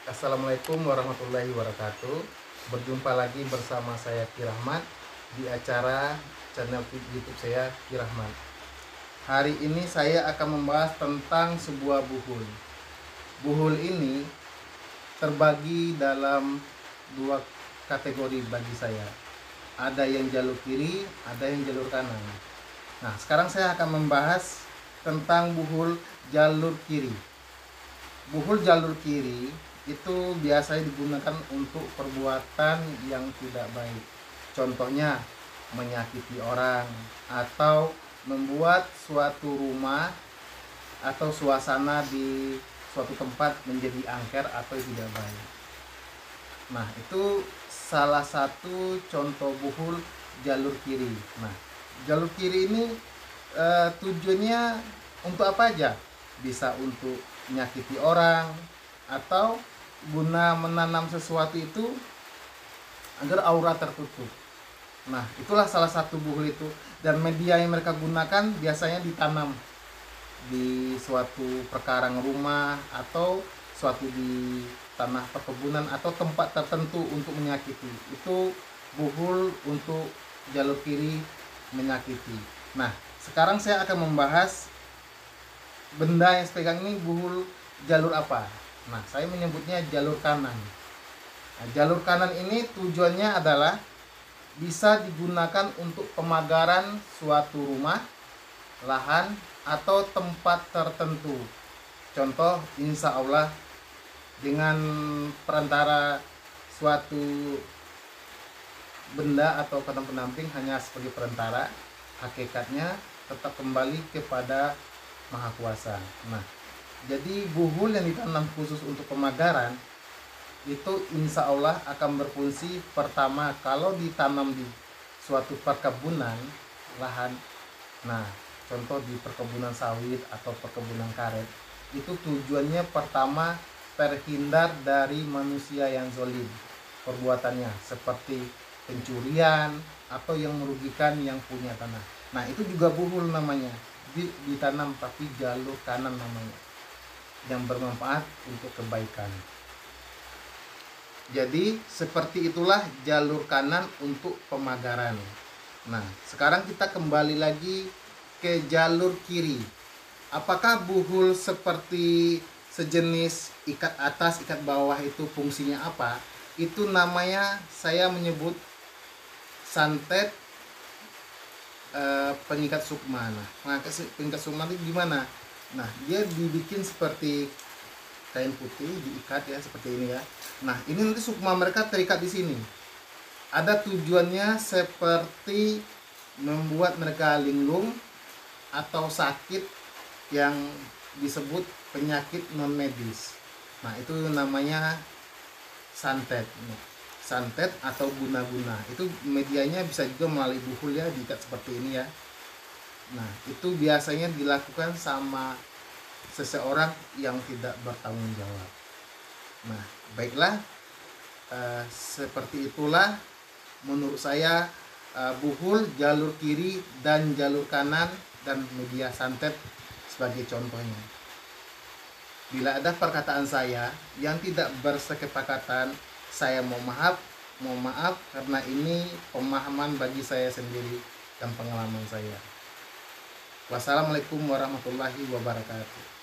Assalamualaikum warahmatullahi wabarakatuh. Berjumpa lagi bersama saya Ki Rahmat di acara channel YouTube saya Ki Rahmat. Hari ini saya akan membahas tentang sebuah buhul. Buhul ini terbagi dalam dua kategori bagi saya. Ada yang jalur kiri, ada yang jalur kanan. Nah, sekarang saya akan membahas tentang buhul jalur kiri. Buhul jalur kiri itu biasanya digunakan untuk perbuatan yang tidak baik. Contohnya menyakiti orang atau membuat suatu rumah atau suasana di suatu tempat menjadi angker atau tidak baik. Nah, itu salah satu contoh buhul jalur kiri. Nah, jalur kiri ini tujuannya untuk apa aja? Bisa untuk menyakiti orang atau guna menanam sesuatu itu agar aura tertutup. Nah, itulah salah satu buhul itu, dan media yang mereka gunakan biasanya ditanam di suatu perkarang rumah atau suatu di tanah perkebunan atau tempat tertentu untuk menyakiti. Itu buhul untuk jalur kiri menyakiti. Nah, sekarang saya akan membahas benda yang saya pegang ini buhul jalur apa. Nah, saya menyebutnya jalur kanan. Nah, jalur kanan ini tujuannya adalah bisa digunakan untuk pemagaran suatu rumah, lahan, atau tempat tertentu. Contoh, insya Allah dengan perantara suatu benda atau kata pendamping hanya sebagai perantara, hakikatnya tetap kembali kepada Maha Kuasa. Nah, jadi buhul yang ditanam khusus untuk pemagaran itu insya Allah akan berfungsi pertama kalau ditanam di suatu perkebunan lahan. Nah, contoh di perkebunan sawit atau perkebunan karet, itu tujuannya pertama terhindar dari manusia yang zalim perbuatannya, seperti pencurian atau yang merugikan yang punya tanah. Nah, itu juga buhul namanya, ditanam tapi jalur kanan namanya, yang bermanfaat untuk kebaikan. Jadi seperti itulah jalur kanan untuk pemagaran. Nah, sekarang kita kembali lagi ke jalur kiri. Apakah buhul seperti sejenis ikat atas, ikat bawah itu fungsinya apa? Itu namanya saya menyebut santet pengikat sukma. Nah, pengikat sukma itu gimana? Nah, dia dibikin seperti kain putih, diikat ya seperti ini ya. Nah, ini nanti sukma mereka terikat di sini. Ada tujuannya seperti membuat mereka linglung atau sakit yang disebut penyakit non medis. Nah, itu namanya santet. Santet atau guna-guna. Itu medianya bisa juga melalui buhul ya, diikat seperti ini ya. Nah, itu biasanya dilakukan sama seseorang yang tidak bertanggung jawab. Nah, baiklah, seperti itulah menurut saya buhul jalur kiri dan jalur kanan dan media santet sebagai contohnya. Bila ada perkataan saya yang tidak bersekepakatan, saya mohon maaf karena ini pemahaman bagi saya sendiri dan pengalaman saya. Wassalamualaikum warahmatullahi wabarakatuh.